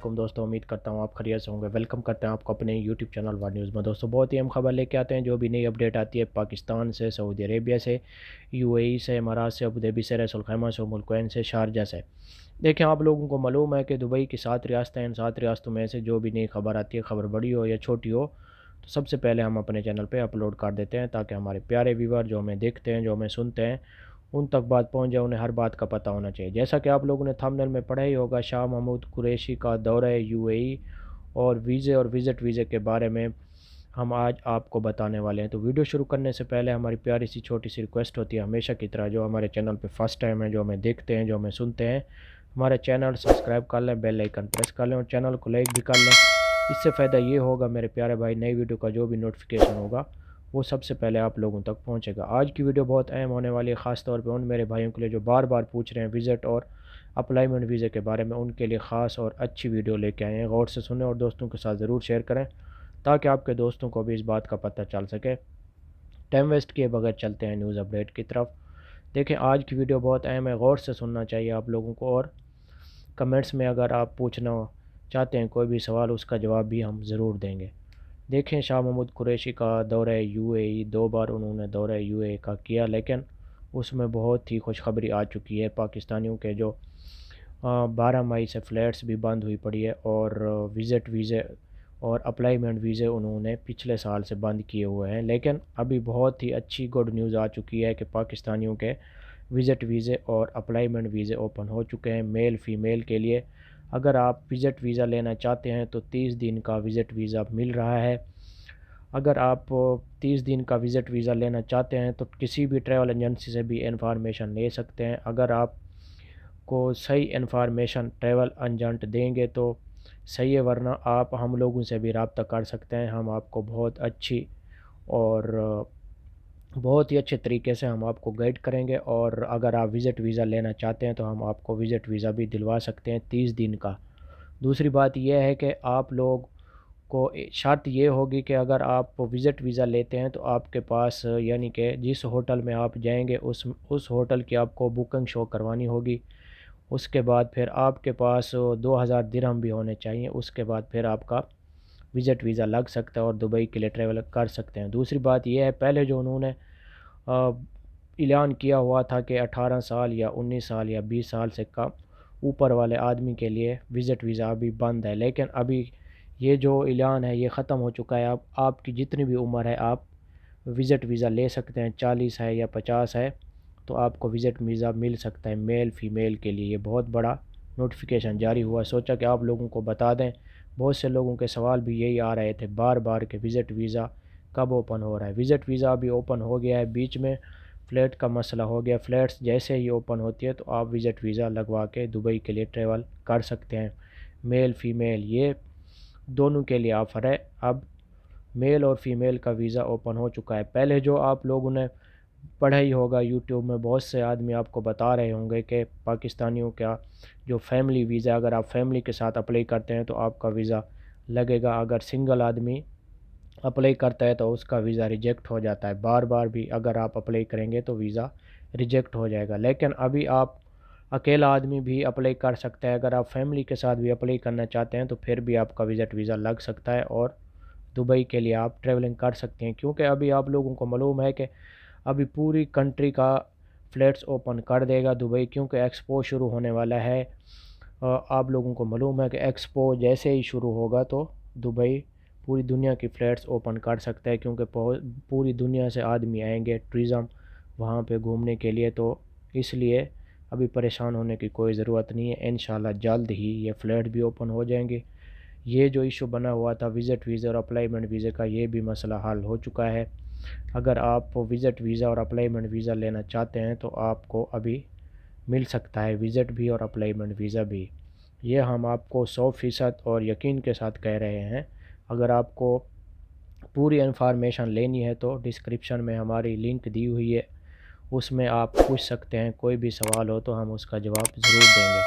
علیکم دوستوں، امید کرتا ہوں آپ خیریت سے ہوں گے۔ ویلکم کرتے ہیں آپ کو اپنے یوٹیوب چینل ور نیوز میں۔ دوستوں بہت ہی اہم خبر لے کے آتے ہیں، جو بھی نئی اپڈیٹ آتی ہے پاکستان سے، سعودی عربیہ سے، UAE سے، امارات سے، ابوظہبی سے، رأس الخیمہ سے، ملکوین سے، شارجہ سے۔ دیکھیں آپ لوگوں کو معلوم ہے کہ دبئی کی 7 ریاستیں ہیں، ان 7 ریاستوں میں سے جو بھی نئی خبر آتی ہے، خبر بڑی ہو یا چھوٹی ہو، تو سب سے پہلے ہم اپنے چینل پہ اپلوڈ کر دیتے ہیں تاکہ ہمارے پیارے ویور جو ہمیں دیکھتے ہیں، جو ہمیں سنتے ہیں، ان تک بات پہنچ جائے، انہیں ہر بات کا پتہ ہونا چاہیے۔ جیسا کہ آپ لوگوں نے تھمبنیل میں پڑھا ہی ہوگا، شاہ محمود قریشی کا دورہ UAE اور ویزے اور ویزے کے بارے میں ہم آج آپ کو بتانے والے ہیں۔ تو ویڈیو شروع کرنے سے پہلے ہماری پیاری سی چھوٹی سی ریکویسٹ ہوتی ہے ہمیشہ کی طرح، جو ہمارے چینل پہ فرسٹ ٹائم ہے، جو ہمیں دیکھتے ہیں، جو ہمیں سنتے ہیں، ہمارا چینل سبسکرائب کر لیں، بیل آئیکن پریس کر لیں اور چینل کو لائک بھی کر لیں۔ اس سے فائدہ یہ ہوگا میرے پیارے بھائی، نئی ویڈیو کا جو بھی نوٹیفیکیشن ہوگا وہ سب سے پہلے آپ لوگوں تک پہنچے گا۔ آج کی ویڈیو بہت اہم ہونے والی ہے، خاص طور پہ ان میرے بھائیوں کے لیے جو بار بار پوچھ رہے ہیں وزٹ اور اپلائمنٹ ویزے کے بارے میں، ان کے لیے خاص اور اچھی ویڈیو لے کے آئے ہیں۔ غور سے سنیں اور دوستوں کے ساتھ ضرور شیئر کریں تاکہ آپ کے دوستوں کو بھی اس بات کا پتہ چل سکے۔ ٹائم ویسٹ کیے بغیر چلتے ہیں نیوز اپڈیٹ کی طرف۔ دیکھیں آج کی ویڈیو بہت اہم ہے، غور سے سننا چاہیے آپ لوگوں کو، اور کمنٹس میں اگر آپ پوچھنا چاہتے ہیں کوئی بھی سوال، اس کا جواب بھی ہم ضرور دیں گے۔ دیکھیں شاہ محمود قریشی کا دورہ UAE، 2 بار انہوں نے دورہ UAE کا کیا، لیکن اس میں بہت ہی خوشخبری آ چکی ہے۔ پاکستانیوں کے جو 12 مئی سے فلیٹس بھی بند ہوئی پڑی ہے، اور وزٹ ویزے اور اپلائمنٹ ویزے انہوں نے پچھلے سال سے بند کیے ہوئے ہیں، لیکن ابھی بہت ہی اچھی گڈ نیوز آ چکی ہے کہ پاکستانیوں کے وزٹ ویزے اور اپلائمنٹ ویزے اوپن ہو چکے ہیں، میل فیمیل کے لیے۔ اگر آپ وزٹ ویزا لینا چاہتے ہیں تو 30 دن کا وزٹ ویزا مل رہا ہے۔ اگر آپ 30 دن کا وزٹ ویزا لینا چاہتے ہیں تو کسی بھی ٹریول ایجنسی سے بھی انفارمیشن لے سکتے ہیں۔ اگر آپ کو صحیح انفارمیشن ٹریول ایجنٹ دیں گے تو صحیح ہے، ورنہ آپ ہم لوگوں سے بھی رابطہ کر سکتے ہیں۔ ہم آپ کو بہت اچھی اور بہت ہی اچھے طریقے سے ہم آپ کو گائیڈ کریں گے، اور اگر آپ وزٹ ویزا لینا چاہتے ہیں تو ہم آپ کو وزٹ ویزا بھی دلوا سکتے ہیں 30 دن کا۔ دوسری بات یہ ہے کہ آپ لوگ کو شرط یہ ہوگی کہ اگر آپ وزٹ ویزا لیتے ہیں تو آپ کے پاس، یعنی کہ جس ہوٹل میں آپ جائیں گے اس ہوٹل کی آپ کو بکنگ شو کروانی ہوگی۔ اس کے بعد پھر آپ کے پاس 2000 درہم بھی ہونے چاہیے، اس کے بعد پھر آپ کا وزٹ ویزا لگ سکتا ہے اور دبئی کے لیے ٹریول کر سکتے ہیں۔ دوسری بات یہ ہے، پہلے جو انہوں نے اعلان کیا ہوا تھا کہ 18 سال یا 19 سال یا 20 سال سے کم اوپر والے آدمی کے لیے وزٹ ویزا ابھی بند ہے، لیکن ابھی یہ جو اعلان ہے یہ ختم ہو چکا ہے۔ اب آپ کی جتنی بھی عمر ہے آپ وزٹ ویزا لے سکتے ہیں، 40 ہے یا 50 ہے تو آپ کو وزٹ ویزا مل سکتا ہے میل فیمیل کے لیے۔ یہ بہت بڑا نوٹیفیکیشن جاری ہوا، سوچا کہ آپ لوگوں کو بتا دیں۔ بہت سے لوگوں کے سوال بھی یہی آ رہے تھے بار بار کہ وزٹ ویزا کب اوپن ہو رہا ہے۔ وزٹ ویزا ابھی اوپن ہو گیا ہے، بیچ میں فلیٹ کا مسئلہ ہو گیا، فلیٹس جیسے ہی اوپن ہوتی ہے تو آپ وزٹ ویزا لگوا کے دبئی کے لیے ٹریول کر سکتے ہیں۔ میل فیمیل یہ دونوں کے لیے آفر ہے۔ اب میل اور فیمیل کا ویزا اوپن ہو چکا ہے۔ پہلے جو آپ لوگوں نے پڑھا ہی ہوگا یوٹیوب میں، بہت سے آدمی آپ کو بتا رہے ہوں گے کہ پاکستانیوں کا جو فیملی ویزا، اگر آپ فیملی کے ساتھ اپلائی کرتے ہیں تو آپ کا ویزا لگے گا، اگر سنگل آدمی اپلائی کرتا ہے تو اس کا ویزا ریجیکٹ ہو جاتا ہے۔ بار بار بھی اگر آپ اپلائی کریں گے تو ویزا ریجیکٹ ہو جائے گا، لیکن ابھی آپ اکیلا آدمی بھی اپلائی کر سکتا ہے۔ اگر آپ فیملی کے ساتھ بھی اپلائی کرنا چاہتے ہیں تو پھر بھی آپ کا وزٹ ویزا لگ سکتا ہے اور دبئی کے لیے آپ ٹریولنگ کر سکتے ہیں، کیونکہ ابھی آپ لوگوں کو معلوم ہے کہ ابھی پوری کنٹری کا فلیٹس اوپن کر دے گا دبئی، کیونکہ ایکسپو شروع ہونے والا ہے۔ آپ لوگوں کو معلوم ہے کہ ایکسپو جیسے ہی شروع ہوگا تو دبئی پوری دنیا کی فلیٹس اوپن کر سکتا ہے، کیونکہ پوری دنیا سے آدمی آئیں گے ٹورزم وہاں پہ گھومنے کے لیے، تو اس لیے ابھی پریشان ہونے کی کوئی ضرورت نہیں ہے۔ انشاءاللہ جلد ہی یہ فلیٹ بھی اوپن ہو جائیں گے۔ یہ جو ایشو بنا ہوا تھا وزٹ ویزا اور اپلائمنٹ ویزے کا، یہ بھی مسئلہ حل ہو چکا ہے۔ اگر آپ وزٹ ویزا اور اپلائمنٹ ویزا لینا چاہتے ہیں تو آپ کو ابھی مل سکتا ہے، وزٹ بھی اور اپلائمنٹ ویزا بھی۔ یہ ہم آپ کو 100% اور یقین کے ساتھ کہہ رہے ہیں۔ اگر آپ کو پوری انفارمیشن لینی ہے تو ڈسکرپشن میں ہماری لنک دی ہوئی ہے، اس میں آپ پوچھ سکتے ہیں، کوئی بھی سوال ہو تو ہم اس کا جواب ضرور دیں گے۔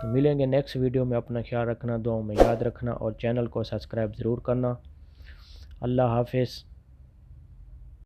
تو ملیں گے نیکسٹ ویڈیو میں، اپنا خیال رکھنا، دعاؤں میں یاد رکھنا اور چینل کو سبسکرائب ضرور کرنا۔ اللہ حافظ۔